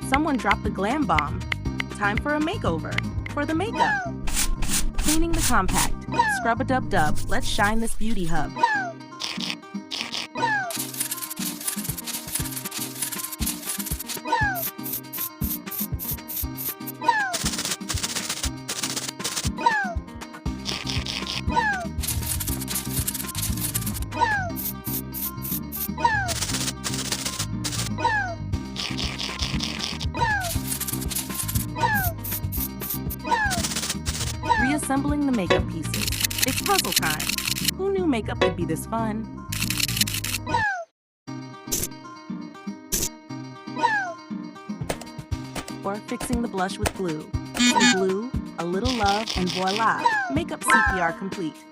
Someone dropped the glam bomb. Time for a makeover. For the makeup. Cleaning the compact. Scrub-a-dub-dub. Let's shine this beauty hub. Reassembling the makeup pieces. It's puzzle time. Who knew makeup could be this fun? Or fixing the blush with glue. Some glue, a little love, and voila! Makeup CPR complete.